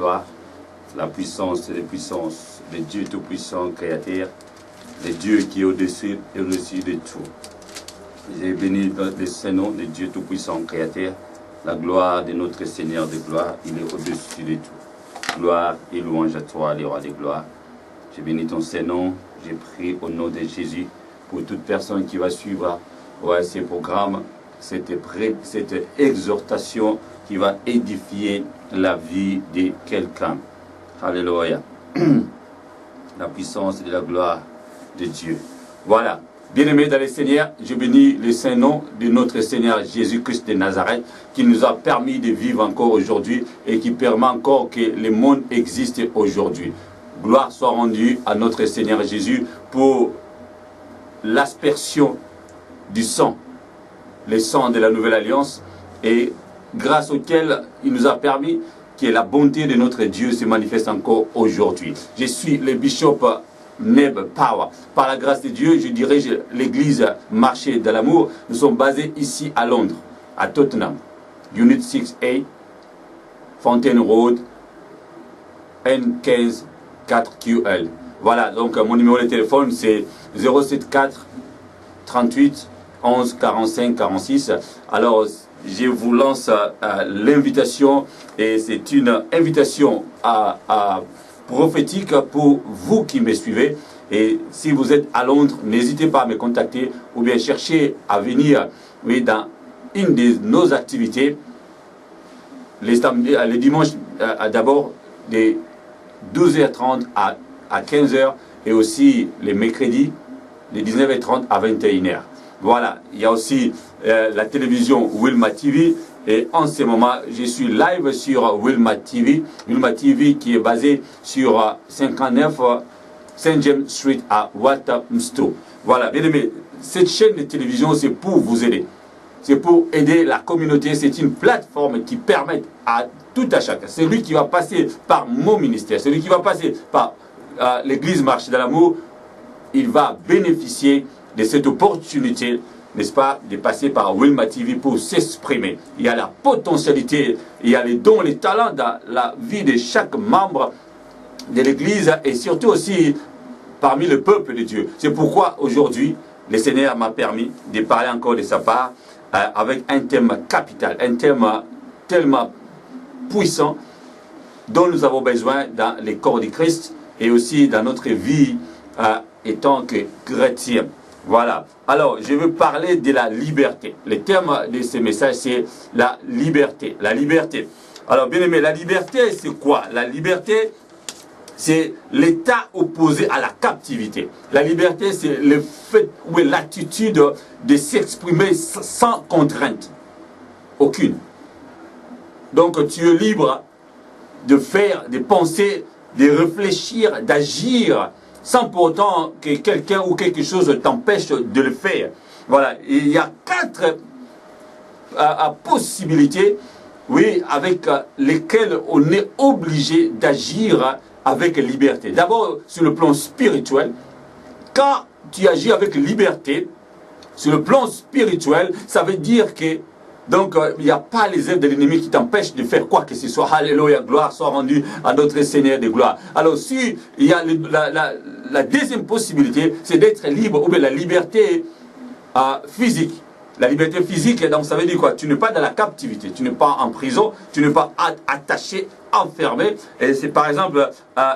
gloire, la puissance et les puissances, le Dieu Tout-Puissant, Créateur, le Dieu qui est au-dessus et au-dessus de tout. J'ai béni le Saint-Nom de Dieu Tout-Puissant, Créateur, la gloire de notre Seigneur de gloire, il est au-dessus de tout. Gloire et louange à toi, les rois de gloire. J'ai béni ton Saint-Nom, j'ai prié au nom de Jésus pour toute personne qui va suivre ces programmes, cette exhortation qui va édifier la vie de quelqu'un. Alléluia. La puissance et la gloire de Dieu. Voilà. Bien-aimés dans le Seigneur, je bénis le Saint-Nom de notre Seigneur Jésus-Christ de Nazareth, qui nous a permis de vivre encore aujourd'hui et qui permet encore que le monde existe aujourd'hui. Gloire soit rendue à notre Seigneur Jésus pour l'aspersion du sang, le sang de la Nouvelle Alliance, et grâce auquel il nous a permis que la bonté de notre Dieu se manifeste encore aujourd'hui. Je suis le bishop Neb Power. Par la grâce de Dieu, je dirige l'église Marché de l'Amour. Nous sommes basés ici à Londres, à Tottenham, Unit 6A, Fountain Road, N15 4QL. Voilà, donc mon numéro de téléphone c'est 074 38 11 45 46. Alors, je vous lance l'invitation, et c'est une invitation prophétique pour vous qui me suivez. Et si vous êtes à Londres, n'hésitez pas à me contacter ou bien chercher à venir dans une de nos activités. Les dimanches, d'abord, de 12h30 à 15h, et aussi les mercredis, de 19h30 à 21h. Voilà, il y a aussi la télévision Wilma TV, et en ce moment, je suis live sur Wilma TV qui est basée sur 59 St. James Street à Walthamstow. Voilà, bien aimé, cette chaîne de télévision, c'est pour vous aider. C'est pour aider la communauté. C'est une plateforme qui permet à tout à chacun, celui qui va passer par mon ministère, celui qui va passer par l'église Marché de l'Amour, il va bénéficier de cette opportunité, n'est-ce pas, de passer par Wilma TV pour s'exprimer. Il y a la potentialité, il y a les dons, les talents dans la vie de chaque membre de l'église, et surtout aussi parmi le peuple de Dieu. C'est pourquoi aujourd'hui, le Seigneur m'a permis de parler encore de sa part avec un thème capital, un thème tellement puissant dont nous avons besoin dans les corps de Christ et aussi dans notre vie étant que chrétien. Voilà. Alors, je veux parler de la liberté. Le thème de ce message, c'est la liberté. La liberté. Alors, bien aimé, la liberté, c'est quoi? La liberté, c'est l'état opposé à la captivité. La liberté, c'est le fait ou l'attitude de s'exprimer sans contrainte. Aucune. Donc, tu es libre de faire, de penser, de réfléchir, d'agir, sans pour autant que quelqu'un ou quelque chose t'empêche de le faire. Voilà, il y a 4 possibilités, oui, avec lesquelles on est obligé d'agir avec liberté. D'abord, sur le plan spirituel, quand tu agis avec liberté, sur le plan spirituel, ça veut dire que donc, il n'y a pas les œuvres de l'ennemi qui t'empêchent de faire quoi que ce soit. Alléluia, gloire soit rendue à notre Seigneur de gloire. Alors, si il y a la deuxième possibilité, c'est d'être libre, ou bien la liberté physique. La liberté physique, donc ça veut dire quoi? Tu n'es pas dans la captivité, tu n'es pas en prison, tu n'es pas attaché, enfermé. Et c'est par exemple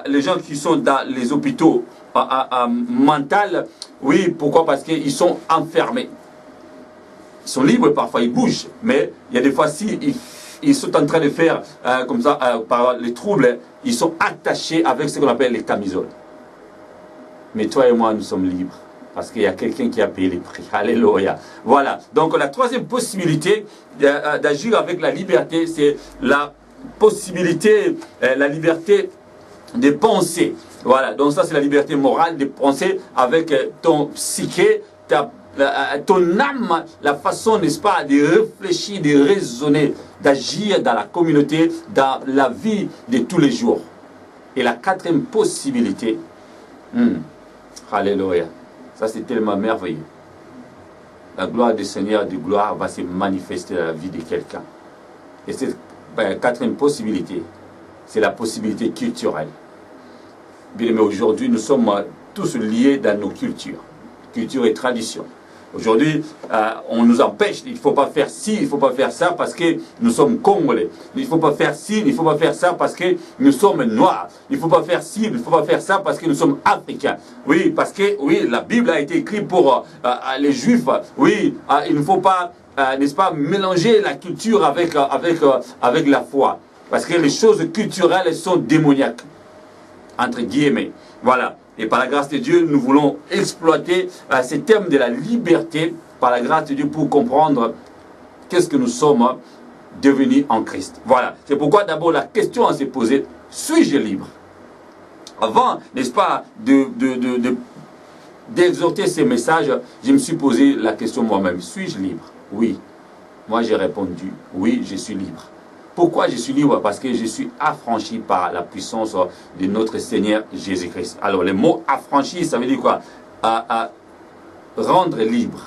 les gens qui sont dans les hôpitaux mentaux. Oui, pourquoi? Parce qu'ils sont enfermés. Ils sont libres, parfois ils bougent, mais il y a des fois, si ils sont en train de faire comme ça, par les troubles, ils sont attachés avec ce qu'on appelle les camisoles. Mais toi et moi, nous sommes libres, parce qu'il y a quelqu'un qui a payé les prix. Alléluia. Voilà. Donc la troisième possibilité d'agir avec la liberté, c'est la possibilité, la liberté de penser. Voilà. Donc ça, c'est la liberté morale de penser avec ton psyché, ton âme, la façon, n'est-ce pas, de réfléchir, de raisonner, d'agir dans la communauté, dans la vie de tous les jours. Et la quatrième possibilité, alléluia, ça c'est tellement merveilleux. La gloire du Seigneur de gloire va se manifester dans la vie de quelqu'un. Et cette quatrième possibilité, c'est la possibilité culturelle. Bien aimé, aujourd'hui, nous sommes tous liés dans nos cultures, culture et tradition. Aujourd'hui, on nous empêche, il ne faut pas faire ci, il ne faut pas faire ça parce que nous sommes congolais. Il ne faut pas faire ci, il ne faut pas faire ça parce que nous sommes noirs. Il ne faut pas faire ci, il ne faut pas faire ça parce que nous sommes africains. Oui, parce que oui, la Bible a été écrite pour les Juifs. Oui, il ne faut pas, n'est-ce pas, mélanger la culture avec la foi. Parce que les choses culturelles sont démoniaques, entre guillemets. Voilà. Et par la grâce de Dieu, nous voulons exploiter ce thème de la liberté, par la grâce de Dieu, pour comprendre qu'est-ce que nous sommes devenus en Christ. Voilà. C'est pourquoi d'abord la question à se poser, suis-je libre? Avant, n'est-ce pas, d'exhorter ces messages, je me suis posé la question moi-même, suis-je libre? Oui. Moi j'ai répondu, oui, je suis libre. Pourquoi je suis libre? Parce que je suis affranchi par la puissance de notre Seigneur Jésus-Christ. Alors, le mot affranchi, ça veut dire quoi? Rendre libre.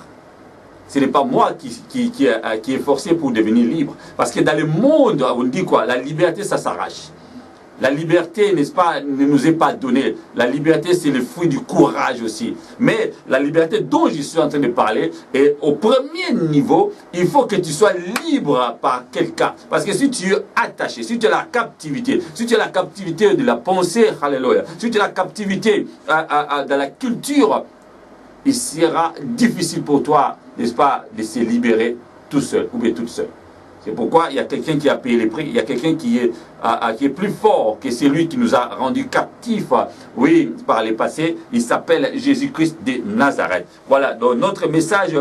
Ce n'est pas moi qui est forcé pour devenir libre. Parce que dans le monde, on dit quoi? La liberté, ça s'arrache. La liberté, n'est-ce pas, ne nous est pas donnée. La liberté, c'est le fruit du courage aussi. Mais la liberté dont je suis en train de parler, est au premier niveau, il faut que tu sois libre par quelqu'un. Parce que si tu es attaché, si tu es la captivité, si tu es la captivité de la pensée, alléluia, si tu es la captivité dans la culture, il sera difficile pour toi, n'est-ce pas, de se libérer tout seul ou bien toute seule. C'est pourquoi il y a quelqu'un qui a payé les prix, il y a quelqu'un qui est plus fort que celui qui nous a rendus captifs, oui, par les passés. Il s'appelle Jésus-Christ de Nazareth. Voilà, donc notre message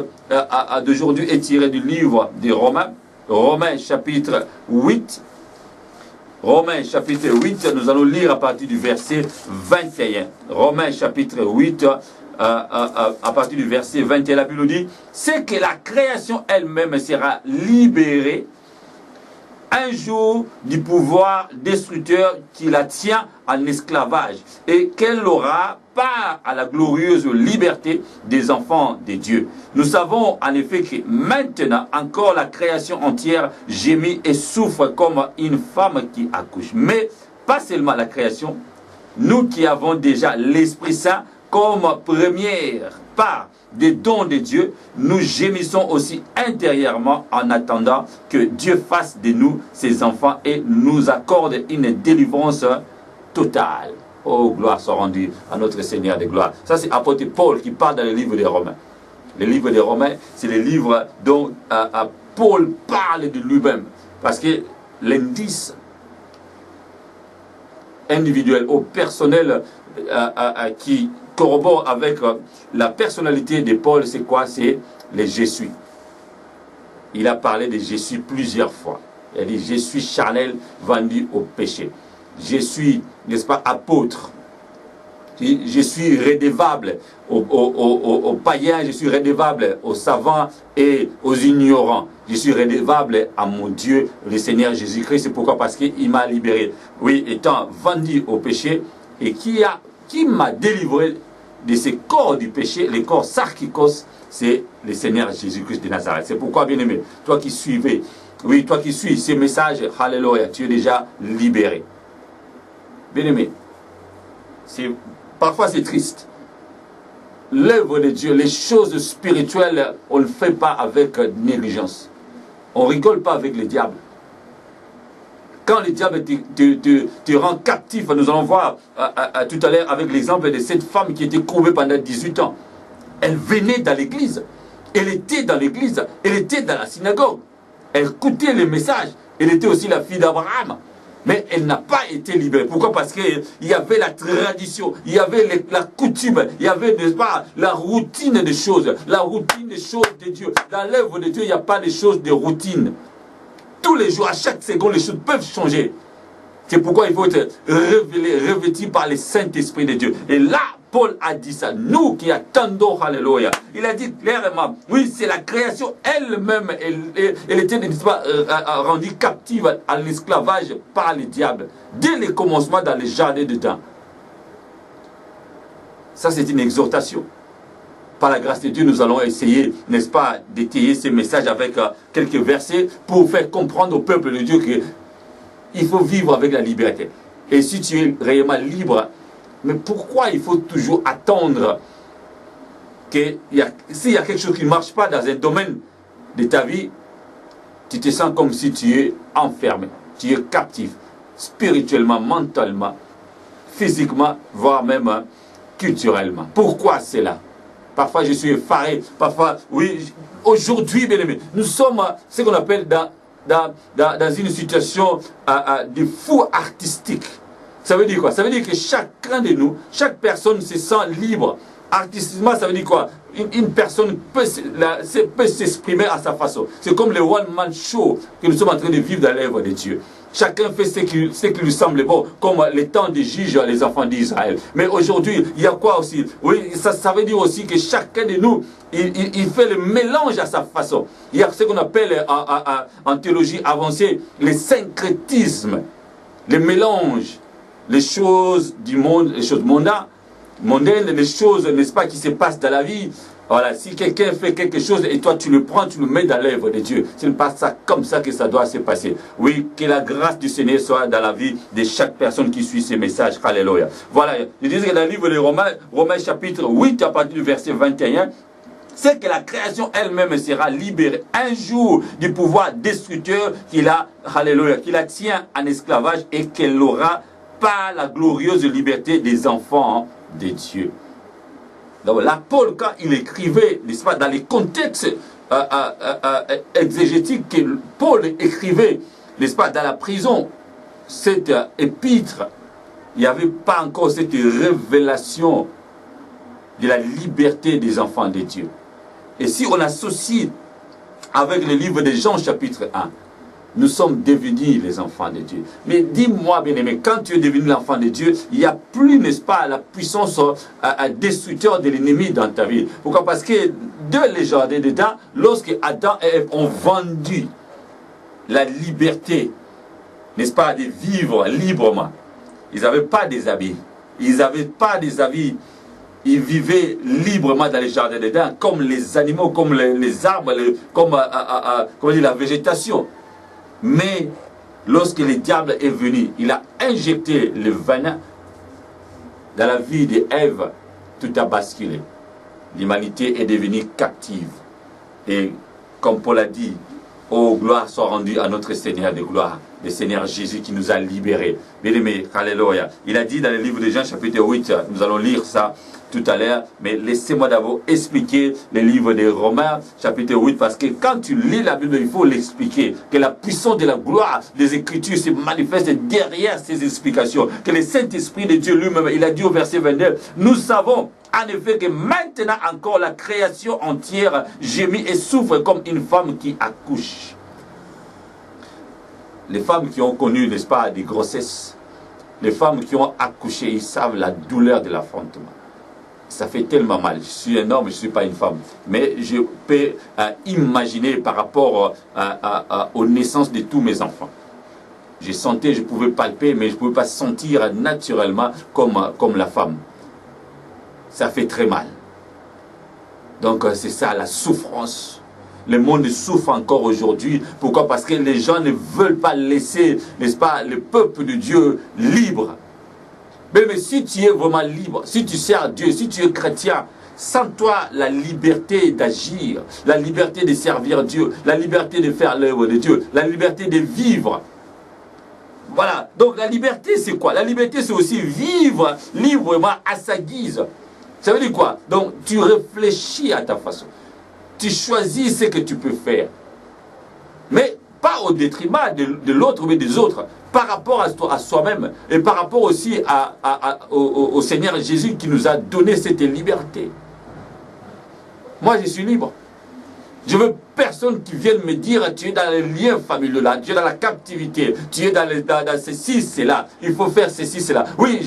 d'aujourd'hui est tiré du livre des Romains, Romains chapitre 8. Romains chapitre 8, nous allons lire à partir du verset 21. Romains chapitre 8, à partir du verset 21, la Bible nous dit, c'est que la création elle-même sera libérée un jour du pouvoir destructeur qui la tient en esclavage et qu'elle aura part à la glorieuse liberté des enfants de Dieu. Nous savons en effet que maintenant encore la création entière gémit et souffre comme une femme qui accouche. Mais pas seulement la création, nous qui avons déjà l'Esprit Saint comme première part des dons de Dieu, nous gémissons aussi intérieurement en attendant que Dieu fasse de nous ses enfants et nous accorde une délivrance totale. Oh, gloire soit rendue à notre Seigneur de gloire. Ça, c'est apôtre Paul qui parle dans le livre des Romains. Le livre des Romains, c'est le livre dont Paul parle de lui-même. Parce que l'indice individuel ou personnel qui corrobore avec la personnalité de Paul, c'est quoi? C'est les je suis. Il a parlé de je suis plusieurs fois. Il a dit je suis charnel, vendu au péché. Je suis, n'est-ce pas, apôtre. Je suis redevable aux païens, je suis redevable aux savants et aux ignorants. Je suis redevable à mon Dieu, le Seigneur Jésus-Christ. C'est pourquoi? Parce qu'il m'a libéré. Oui, étant vendu au péché, et qui m'a délivré de ces corps du péché, les corps sarkikos, c'est le Seigneur Jésus-Christ de Nazareth. C'est pourquoi, bien-aimé, toi qui suivais, oui, toi qui suis ces messages, alléluia, tu es déjà libéré. Bien-aimé, parfois c'est triste. L'œuvre de Dieu, les choses spirituelles, on ne le fait pas avec négligence. On ne rigole pas avec le diable. Quand le diable te rend captif, nous allons voir tout à l'heure avec l'exemple de cette femme qui était courbée pendant 18 ans. Elle venait dans l'église, elle était dans l'église, elle était dans la synagogue, elle écoutait les messages, elle était aussi la fille d'Abraham. Mais elle n'a pas été libérée. Pourquoi? Parce qu'il y avait la tradition, il y avait la coutume, il y avait, n'est-ce pas, la routine des choses, la routine des choses de Dieu. Dans l'œuvre de Dieu, il n'y a pas de choses de routine. Tous les jours, à chaque seconde, les choses peuvent changer. C'est pourquoi il faut être revêtu par le Saint-Esprit de Dieu. Et là, Paul a dit ça. Nous qui attendons, alléluia. Il a dit clairement, oui, c'est la création elle-même. Elle était, n'est-ce pas, rendue captive à l'esclavage par le diable. Dès le commencement dans le jardin d'Éden. Ça, c'est une exhortation. Par la grâce de Dieu, nous allons essayer, n'est-ce pas, d'étayer ces messages avec quelques versets pour faire comprendre au peuple de Dieu que il faut vivre avec la liberté. Et si tu es réellement libre, mais pourquoi il faut toujours attendre que s'il y a quelque chose qui ne marche pas dans un domaine de ta vie, tu te sens comme si tu es enfermé, tu es captif, spirituellement, mentalement, physiquement, voire même culturellement. Pourquoi c'est là? Parfois je suis effaré, parfois, oui, aujourd'hui, bien aimé, nous sommes ce qu'on appelle dans une situation de fou artistique. Ça veut dire quoi? Ça veut dire que chacun de nous, chaque personne se sent libre. Artistiquement, ça veut dire quoi? Une personne peut s'exprimer à sa façon. C'est comme le one-man show que nous sommes en train de vivre dans l'œuvre de Dieu. Chacun fait ce qui lui semble bon, comme les temps des juges, les enfants d'Israël. Mais aujourd'hui, il y a quoi aussi? Oui, ça veut dire aussi que chacun de nous, il fait le mélange à sa façon. Il y a ce qu'on appelle en théologie avancée le syncrétisme, le mélange, les choses du monde, les choses mondaines, les choses, n'est-ce pas, qui se passent dans la vie. Voilà, si quelqu'un fait quelque chose et toi tu le prends, tu le mets dans l'œuvre de Dieu. Ce n'est pas ça, comme ça que ça doit se passer. Oui, que la grâce du Seigneur soit dans la vie de chaque personne qui suit ces messages. Alléluia. Voilà, je disais que dans le livre de Romains chapitre 8, à partir du verset 21, c'est que la création elle-même sera libérée un jour du pouvoir destructeur qui la tient en esclavage et qu'elle aura par la glorieuse liberté des enfants de Dieu. Donc là, Paul, quand il écrivait, n'est-ce pas, dans les contextes exégétiques que Paul écrivait, n'est-ce pas, dans la prison, cette épître, il n'y avait pas encore cette révélation de la liberté des enfants de Dieu. Et si on associe avec le livre de Jean chapitre 1, nous sommes devenus les enfants de Dieu. Mais dis-moi, bien-aimé, quand tu es devenu l'enfant de Dieu, il n'y a plus, n'est-ce pas, la puissance destructeur de l'ennemi dans ta vie. Pourquoi? Parce que de les jardins dedans, lorsque Adam et Ève ont vendu la liberté, n'est-ce pas, de vivre librement, ils n'avaient pas des habits. Ils n'avaient pas des habits. Ils vivaient librement dans les jardins dedans, comme les animaux, comme les arbres, comme la végétation. Mais lorsque le diable est venu, il a injecté le venin dans la vie d'Ève, tout a basculé. L'humanité est devenue captive. Et comme Paul a dit, oh, gloire soit rendue à notre Seigneur de gloire, le Seigneur Jésus qui nous a libérés. Bien-aimés, alléluia. Il a dit dans le livre de Jean chapitre 8, nous allons lire ça tout à l'heure, mais laissez-moi d'abord expliquer le livre de Romains chapitre 8, parce que quand tu lis la Bible, il faut l'expliquer, que la puissance de la gloire des Écritures se manifeste derrière ces explications, que le Saint-Esprit de Dieu lui-même, il a dit au verset 22, nous savons en effet que maintenant encore la création entière gémit et souffre comme une femme qui accouche. Les femmes qui ont connu, n'est-ce pas, des grossesses, les femmes qui ont accouché, ils savent la douleur de l'affrontement. Ça fait tellement mal. Je suis un homme, je ne suis pas une femme. Mais je peux imaginer par rapport aux naissances de tous mes enfants. Je sentais, je pouvais palper, mais je ne pouvais pas sentir naturellement comme la femme. Ça fait très mal. Donc c'est ça, la souffrance. Le monde souffre encore aujourd'hui. Pourquoi? Parce que les gens ne veulent pas laisser, n'est-ce pas, le peuple de Dieu libre. Mais si tu es vraiment libre, si tu sers Dieu, si tu es chrétien, sans toi la liberté d'agir, la liberté de servir Dieu, la liberté de faire l'œuvre de Dieu, la liberté de vivre. Voilà. Donc la liberté c'est quoi? La liberté c'est aussi vivre librement à sa guise. Ça veut dire quoi? Donc tu réfléchis à ta façon. Tu choisis ce que tu peux faire. Mais pas au détriment de l'autre, mais des autres. Par rapport à soi-même et par rapport aussi au Seigneur Jésus qui nous a donné cette liberté. Moi, je suis libre. Je veux personne qui vienne me dire tu es dans les liens familiaux là, tu es dans la captivité, tu es dans ceci, cela, il faut faire ceci, cela. Oui,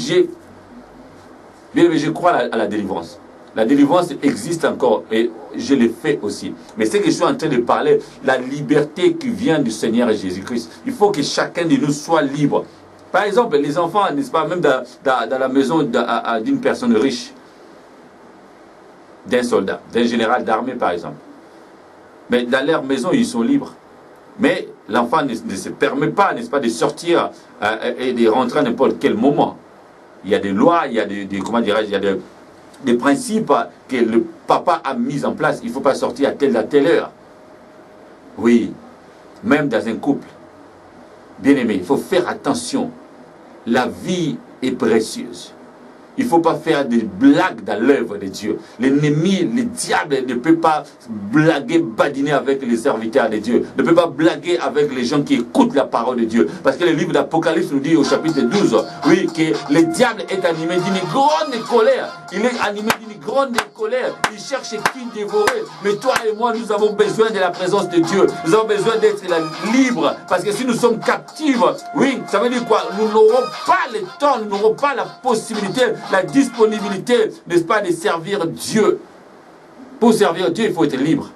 mais je crois à la délivrance. La délivrance existe encore et je l'ai fait aussi. Mais ce que je suis en train de parler, la liberté qui vient du Seigneur Jésus-Christ. Il faut que chacun de nous soit libre. Par exemple, les enfants, n'est-ce pas, même dans la maison d'une personne riche, d'un soldat, d'un général d'armée par exemple. Mais dans leur maison, ils sont libres. Mais l'enfant ne se permet pas, n'est-ce pas, de sortir et de rentrer à n'importe quel moment. Il y a des lois, il y a comment dirais-je, il y a des principes que le papa a mis en place. Il ne faut pas sortir à telle heure. Oui, même dans un couple. Bien aimé, il faut faire attention. La vie est précieuse. Il ne faut pas faire des blagues dans l'œuvre de Dieu. L'ennemi, le diable ne peut pas blaguer, badiner avec les serviteurs de Dieu. Ne peut pas blaguer avec les gens qui écoutent la parole de Dieu. Parce que le livre d'Apocalypse nous dit au chapitre 12, oui, que le diable est animé d'une grande colère. Il est animé d'une grande colère. Il cherche qui dévorer. Mais toi et moi, nous avons besoin de la présence de Dieu. Nous avons besoin d'être libres. Parce que si nous sommes captifs, oui, ça veut dire quoi? Nous n'aurons pas le temps, nous n'aurons pas la possibilité, la disponibilité, n'est-ce pas, de servir Dieu. Pour servir Dieu, il faut être libre.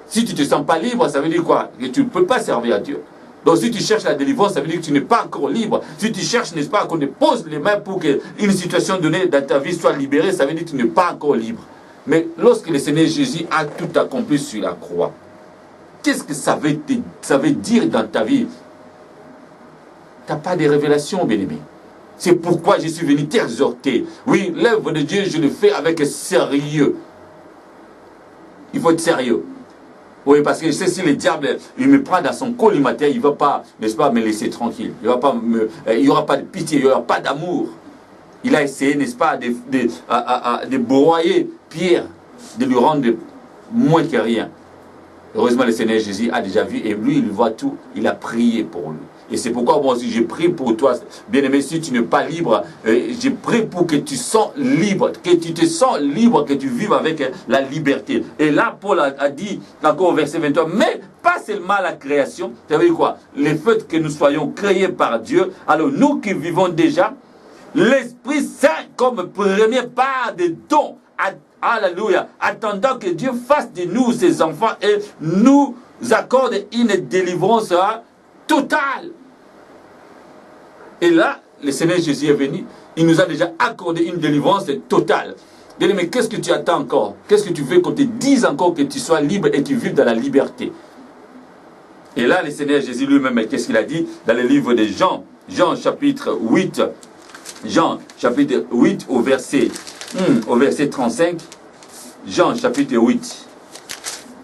Si tu ne te sens pas libre, ça veut dire quoi? Que tu ne peux pas servir Dieu. Donc si tu cherches la délivrance, ça veut dire que tu n'es pas encore libre. Si tu cherches, n'est-ce pas, qu'on te pose les mains pour qu'une situation donnée dans ta vie soit libérée, ça veut dire que tu n'es pas encore libre. Mais lorsque le Seigneur Jésus a tout accompli sur la croix, qu'est-ce que ça veut dire dans ta vie? Tu n'as pas de révélation, bien-aimé. C'est pourquoi je suis venu t'exhorter. Oui, l'œuvre de Dieu, je le fais avec sérieux. Il faut être sérieux. Oui, parce que je sais, si le diable, il me prend dans son collimateur, il ne va pas, n'est-ce pas, me laisser tranquille. Il n'y aura pas de pitié, il n'y aura pas d'amour. Il a essayé, n'est-ce pas, de broyer Pierre, de lui rendre moins que rien. Heureusement, le Seigneur Jésus a déjà vu, et lui, il voit tout. Il a prié pour lui. Et c'est pourquoi moi aussi, je prie pour toi. Bien-aimé, si tu n'es pas libre, je prie pour que tu sens libre, que tu te sens libre, que tu vives avec la liberté. Et là, Paul a dit, encore au verset 23, mais pas seulement la création. Ça veut dire quoi? Le fait que nous soyons créés par Dieu. Alors, nous qui vivons déjà, l'Esprit Saint comme première part des dons. Alléluia. Attendant que Dieu fasse de nous ses enfants et nous accorde une délivrance totale. Et là, le Seigneur Jésus est venu. Il nous a déjà accordé une délivrance totale. Mais qu'est-ce que tu attends encore? Qu'est-ce que tu veux qu'on te dise encore que tu sois libre et que tu vives dans la liberté? Et là, le Seigneur Jésus lui-même, qu'est-ce qu'il a dit dans le livre de Jean? Jean chapitre 8. Jean chapitre 8 au verset 35. Jean chapitre 8.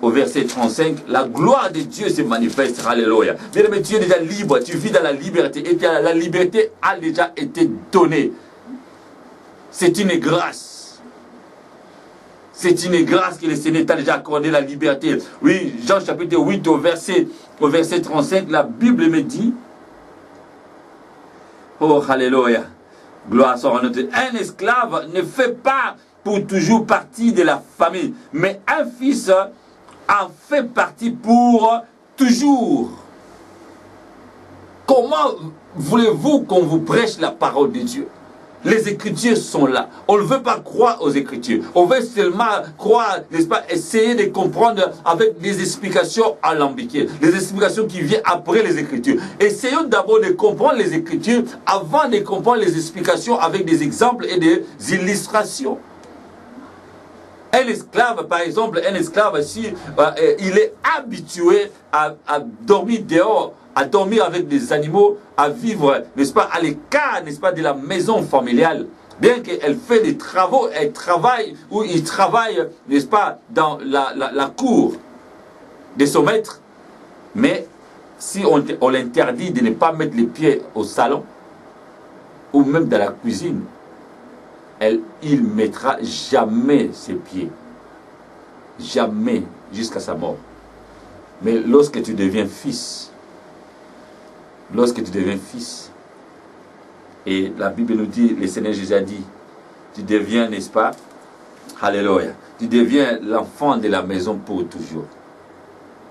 Au verset 35, la gloire de Dieu se manifeste. Alléluia. Bien aimé, tu es déjà libre, tu vis dans la liberté. Et la liberté a déjà été donnée. C'est une grâce. C'est une grâce que le Seigneur t'a déjà accordé, la liberté. Oui, Jean chapitre 8 au verset 35, la Bible me dit, oh, alléluia, gloire soit à notre Dieu. Un esclave ne fait pas pour toujours partie de la famille, mais un fils en fait partie pour toujours. Comment voulez-vous qu'on vous prêche la parole de Dieu? Les Écritures sont là. On ne veut pas croire aux Écritures. On veut seulement croire, n'est-ce pas, essayer de comprendre avec des explications alambiquées. Les explications qui viennent après les Écritures. Essayons d'abord de comprendre les Écritures avant de comprendre les explications avec des exemples et des illustrations. Un esclave, par exemple, un esclave, si il est habitué à dormir dehors, à dormir avec des animaux, à vivre, n'est-ce pas, à l'écart, n'est-ce pas, de la maison familiale, bien qu'elle fait des travaux, elle travaille, ou il travaille, n'est-ce pas, dans la cour de son maître, mais si on l'interdit de ne pas mettre les pieds au salon, ou même dans la cuisine, il ne mettra jamais ses pieds. Jamais, jusqu'à sa mort. Mais lorsque tu deviens fils, et la Bible nous dit, le Seigneur Jésus a dit, tu deviens, n'est-ce pas, alléluia, tu deviens l'enfant de la maison pour toujours.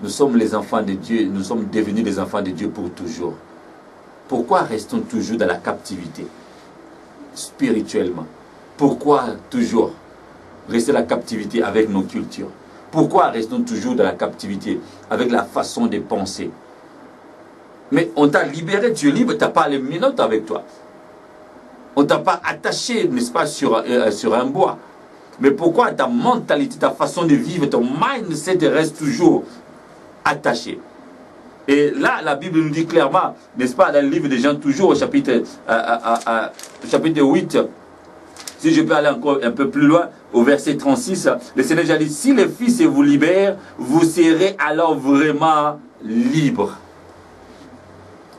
Nous sommes les enfants de Dieu, nous sommes devenus les enfants de Dieu pour toujours. Pourquoi restons toujours dans la captivité, spirituellement? Pourquoi toujours rester dans la captivité avec nos cultures? Pourquoi restons toujours dans la captivité avec la façon de penser? Mais on t'a libéré, tu es libre, tu n'as pas les minottes avec toi. On ne t'a pas attaché, n'est-ce pas, sur un bois. Mais pourquoi ta mentalité, ta façon de vivre, ton mindset reste toujours attaché? Et là, la Bible nous dit clairement, n'est-ce pas, dans le livre des Jean, toujours au chapitre 8, si je peux aller encore un peu plus loin, au verset 36, le Seigneur a dit, si le Fils vous libère, vous serez alors vraiment libre.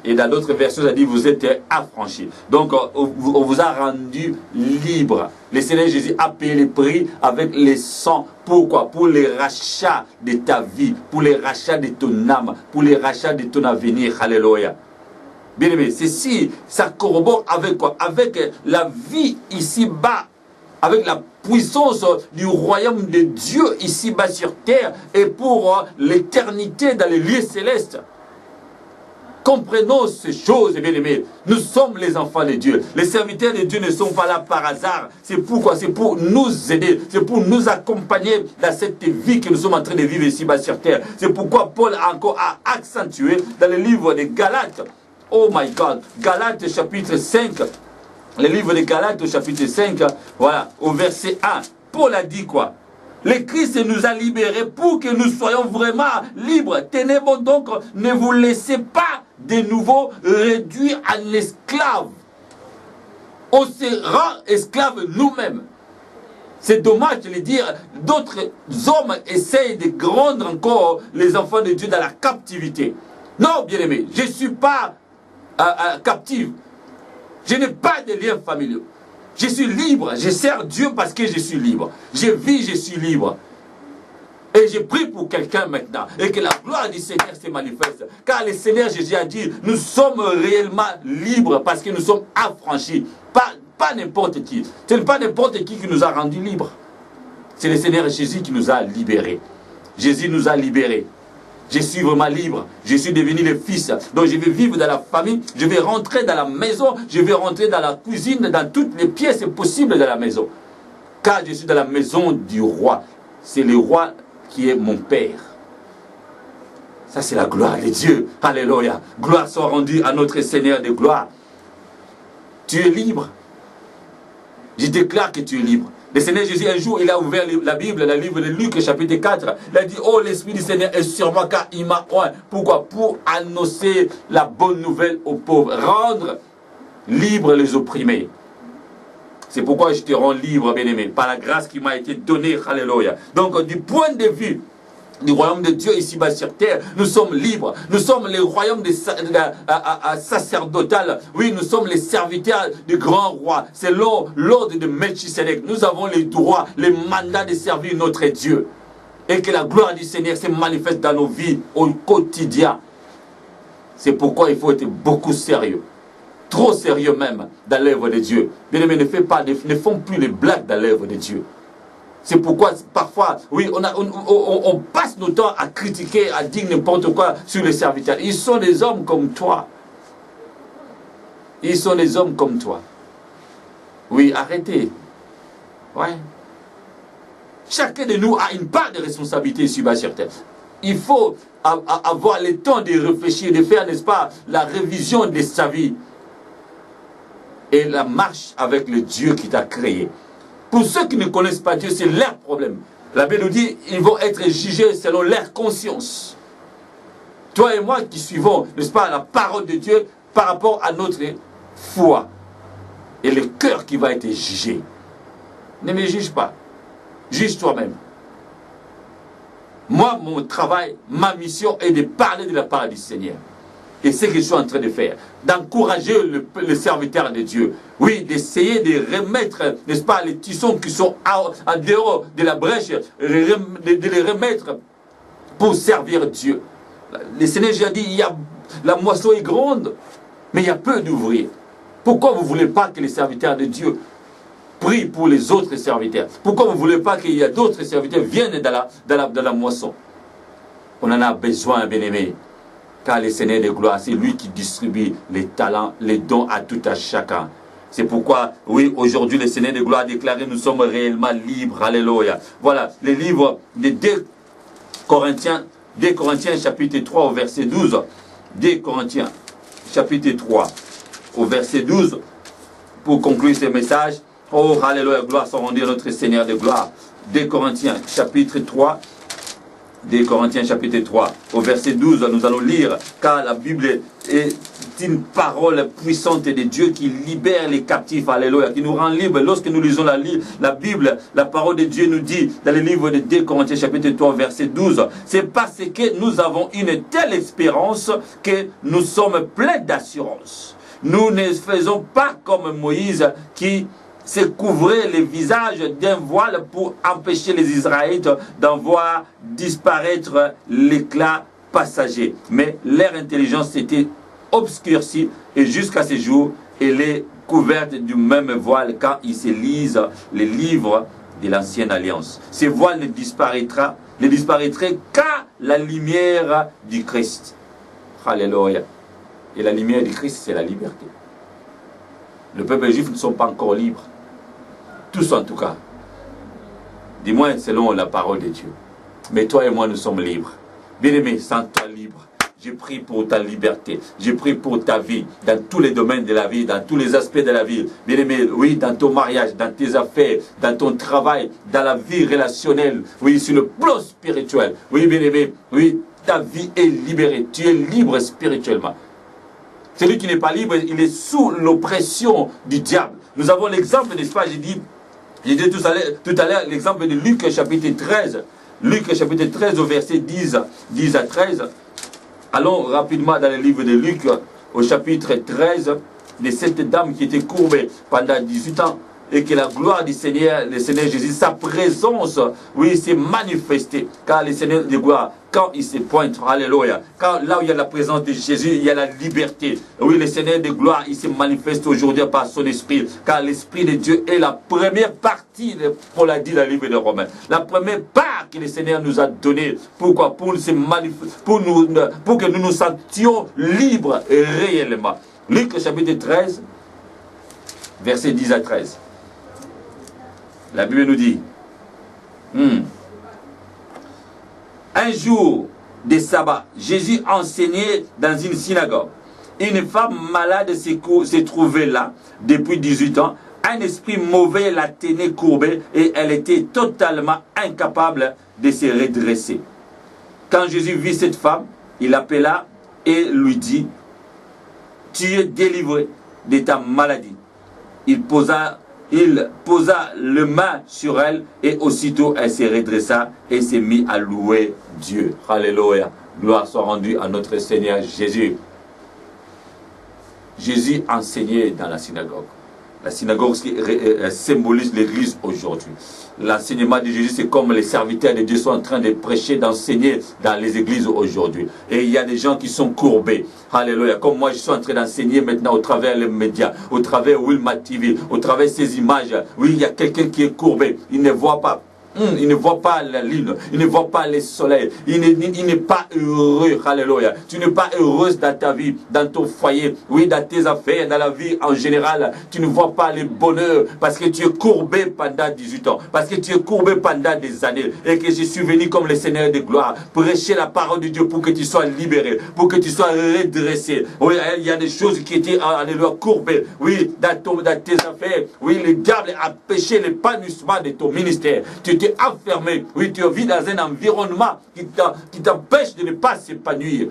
Et dans d'autres versions, ça dit, vous êtes affranchis. Donc, on vous a rendu libre. Le Seigneur Jésus a payé le prix avec les sangs. Pourquoi? Pour les rachats de ta vie, pour les rachats de ton âme, pour les rachats de ton avenir. Alléluia. Bien aimé, ceci, ça corrobore avec quoi? Avec la vie ici-bas, avec la puissance du royaume de Dieu ici-bas sur terre et pour l'éternité dans les lieux célestes. Comprenons ces choses, bien aimés. Nous sommes les enfants de Dieu. Les serviteurs de Dieu ne sont pas là par hasard. C'est pourquoi? C'est pour nous aider. C'est pour nous accompagner dans cette vie que nous sommes en train de vivre ici-bas sur terre. C'est pourquoi Paul a encore accentué dans le livre de Galates. Oh my God. Galates chapitre 5. Le livre de Galates au chapitre 5. Voilà. Au verset 1. Paul a dit quoi? Le Christ nous a libérés pour que nous soyons vraiment libres. Tenez bon donc, ne vous laissez pas de nouveau réduire en esclave. On se rend esclave nous-mêmes. C'est dommage de le dire. D'autres hommes essayent de rendre encore les enfants de Dieu dans la captivité. Non, bien-aimé, je ne suis pas captive. Je n'ai pas de liens familiaux. Je suis libre, je sers Dieu parce que je suis libre. Je vis, je suis libre. Et je prie pour quelqu'un maintenant. Et que la gloire du Seigneur se manifeste. Car le Seigneur Jésus a dit, nous sommes réellement libres parce que nous sommes affranchis. Pas n'importe qui. Ce n'est pas n'importe qui nous a rendus libres. C'est le Seigneur Jésus qui nous a libérés. Jésus nous a libérés. Je suis vraiment libre. Je suis devenu le fils. Donc je vais vivre dans la famille. Je vais rentrer dans la maison. Je vais rentrer dans la cuisine, dans toutes les pièces possibles de la maison. Car je suis dans la maison du roi. C'est le roi qui est mon père. Ça c'est la gloire de Dieu. Alléluia. Gloire soit rendue à notre Seigneur de gloire. Tu es libre. Je déclare que tu es libre. Le Seigneur Jésus, un jour, il a ouvert la Bible, le livre de Luc, chapitre 4. Il a dit, oh, l'Esprit du Seigneur est sur moi, car il m'a oint. Pourquoi? Pour annoncer la bonne nouvelle aux pauvres. Rendre libres les opprimés. C'est pourquoi je te rends libre, bien-aimé, par la grâce qui m'a été donnée. Alléluia. Donc, du point de vue du royaume de Dieu ici-bas sur terre, nous sommes libres. Nous sommes le royaume sacerdotal. Oui, nous sommes les serviteurs du grand roi. C'est l'ordre de Melchisedec. Nous avons les droits, les mandats de servir notre Dieu. Et que la gloire du Seigneur se manifeste dans nos vies au quotidien. C'est pourquoi il faut être beaucoup sérieux. Trop sérieux même dans l'œuvre de Dieu. Bien-aimés, ne font plus les blagues dans l'œuvre de Dieu. C'est pourquoi parfois, oui, on passe notre temps à critiquer, à dire n'importe quoi sur les serviteurs. Ils sont des hommes comme toi. Ils sont des hommes comme toi. Oui, arrêtez. Ouais. Chacun de nous a une part de responsabilité sur sur terre. Il faut avoir le temps de réfléchir, de faire, n'est-ce pas, la révision de sa vie. Et la marche avec le Dieu qui t'a créé. Pour ceux qui ne connaissent pas Dieu, c'est leur problème. La Bible nous dit, ils vont être jugés selon leur conscience. Toi et moi qui suivons, n'est-ce pas, la parole de Dieu par rapport à notre foi. Et le cœur qui va être jugé. Ne me juge pas. Juge toi-même. Moi, mon travail, ma mission est de parler de la parole du Seigneur. Et c'est ce que je suis en train de faire. D'encourager le serviteur de Dieu. Oui, d'essayer de remettre, n'est-ce pas, les tissons qui sont en dehors de la brèche, de les remettre pour servir Dieu. Le Seigneur a dit, la moisson est grande, mais il y a peu d'ouvriers. Pourquoi vous ne voulez pas que les serviteurs de Dieu prient pour les autres serviteurs? Pourquoi vous ne voulez pas qu'il y ait d'autres serviteurs viennent dans la moisson? On en a besoin, bien-aimés. Car le Seigneur de gloire, c'est lui qui distribue les talents, les dons à tout à chacun. C'est pourquoi, oui, aujourd'hui, le Seigneur de gloire a déclaré, nous sommes réellement libres. Alléluia. Voilà, le livre de 2 Corinthiens chapitre 3 au verset 12. 2 Corinthiens chapitre 3 au verset 12. Pour conclure ce message, oh, alléluia, gloire soit rendue à notre Seigneur de gloire. 2 Corinthiens chapitre 3 des Corinthiens chapitre 3, au verset 12, nous allons lire, car la Bible est une parole puissante de Dieu qui libère les captifs, alléluia, qui nous rend libres. Lorsque nous lisons la Bible, la parole de Dieu nous dit, dans le livre de 2 Corinthiens chapitre 3, verset 12, c'est parce que nous avons une telle espérance que nous sommes pleins d'assurance. Nous ne faisons pas comme Moïse qui se couvrait le visage d'un voile pour empêcher les Israélites d'en voir disparaître l'éclat passager. Mais leur intelligence était obscurcie et jusqu'à ce jour, elle est couverte du même voile quand ils se lisent les livres de l'ancienne alliance. Ce voile ne disparaîtrait qu'à la lumière du Christ. Alléluia. Et la lumière du Christ, c'est la liberté. Le peuple juif ne sont pas encore libres. Tous en tout cas. Dis-moi selon la parole de Dieu. Mais toi et moi, nous sommes libres. Bien-aimé, sens-toi libre. Je prie pour ta liberté. Je prie pour ta vie, dans tous les domaines de la vie, dans tous les aspects de la vie. Bien-aimé, oui, dans ton mariage, dans tes affaires, dans ton travail, dans la vie relationnelle, oui, sur le plan spirituel. Oui, bien-aimé, oui, ta vie est libérée. Tu es libre spirituellement. Celui qui n'est pas libre, il est sous l'oppression du diable. Nous avons l'exemple, n'est-ce pas, j'ai dit tout à l'heure l'exemple de Luc chapitre 13. Luc chapitre 13 au verset 10 à 13. Allons rapidement dans le livre de Luc au chapitre 13 de cette dame qui était courbée pendant 18 ans et que la gloire du Seigneur, le Seigneur Jésus, sa présence, oui, s'est manifestée. Car le Seigneur de gloire, quand il se pointe, alléluia, quand là où il y a la présence de Jésus, il y a la liberté. Oui, le Seigneur de gloire, il se manifeste aujourd'hui par son esprit. Car l'esprit de Dieu est la première partie, on l'a dit dans le livre de Romains. La première part que le Seigneur nous a donnée. Pourquoi? Pour que nous nous sentions libres réellement. Luc chapitre 13, verset 10 à 13. La Bible nous dit, un jour de sabbat, Jésus enseignait dans une synagogue. Une femme malade se trouvait là depuis 18 ans. Un esprit mauvais la tenait courbée et elle était totalement incapable de se redresser. Quand Jésus vit cette femme, il l'appela et lui dit, tu es délivré de ta maladie. Il posa le main sur elle et aussitôt elle se redressa et s'est mise à louer Dieu. Alléluia. Gloire soit rendue à notre Seigneur Jésus. Jésus enseignait dans la synagogue. La synagogue symbolise l'Église aujourd'hui. L'enseignement de Jésus, c'est comme les serviteurs de Dieu sont en train de prêcher, d'enseigner dans les églises aujourd'hui. Et il y a des gens qui sont courbés. Alléluia. Comme moi, je suis en train d'enseigner maintenant au travers les médias, au travers Wilma TV, au travers ces images. Oui, il y a quelqu'un qui est courbé. Il ne voit pas. Il ne voit pas la lune, il ne voit pas le soleil, il n'est pas heureux, alléluia. Tu n'es pas heureuse dans ta vie, dans ton foyer, oui, dans tes affaires, dans la vie en général. Tu ne vois pas le bonheur parce que tu es courbé pendant 18 ans, parce que tu es courbé pendant des années et que je suis venu comme le Seigneur de gloire, prêcher la parole de Dieu pour que tu sois libéré, pour que tu sois redressé. Oui, il y a des choses qui étaient, alléluia, courbées, oui, dans tes affaires. Oui, le diable a péché l'épanouissement de ton ministère. Tu étais enfermé, oui, tu vis dans un environnement qui t'empêche de ne pas s'épanouir.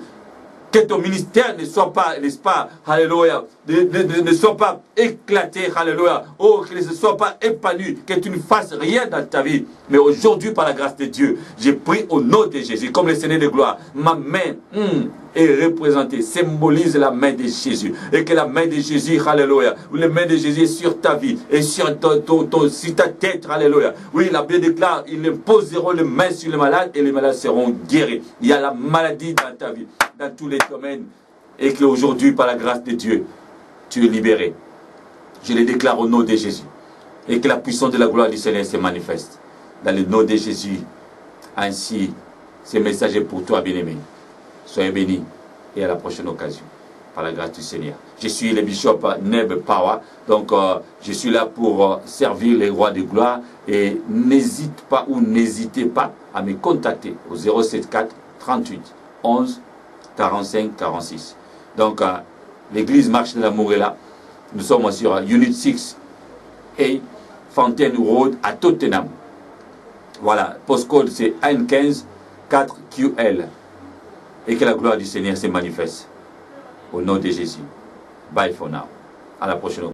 Que ton ministère ne soit pas, n'est-ce pas, alléluia, ne soit pas éclaté, alléluia, oh, que ne soit pas épanoui, que tu ne fasses rien dans ta vie. Mais aujourd'hui, par la grâce de Dieu, j'ai pris au nom de Jésus, comme le Seigneur de gloire, ma main est représentée, symbolise la main de Jésus. Et que la main de Jésus, alléluia, ou la main de Jésus est sur ta vie, et sur sur ta tête, alléluia. Oui, la Bible déclare, ils imposeront les mains sur les malades, et les malades seront guéris. Il y a la maladie dans ta vie, dans tous les domaines, et qu'aujourd'hui, par la grâce de Dieu, tu es libéré. Je le déclare au nom de Jésus. Et que la puissance de la gloire du Seigneur se manifeste. Dans le nom de Jésus, ainsi, ce message est pour toi, bien-aimé. Soyez bénis et à la prochaine occasion, par la grâce du Seigneur. Je suis le bishop Neb Pawa, donc je suis là pour servir les rois de gloire et n'hésite pas ou n'hésitez pas à me contacter au 074 38 11 45 46. Donc l'église Marche de l'amour est là. Nous sommes sur Unit 6 et Fountain Road à Tottenham. Voilà, postcode c'est N15 4QL. Et que la gloire du Seigneur se manifeste. Au nom de Jésus. Bye for now. À la prochaine.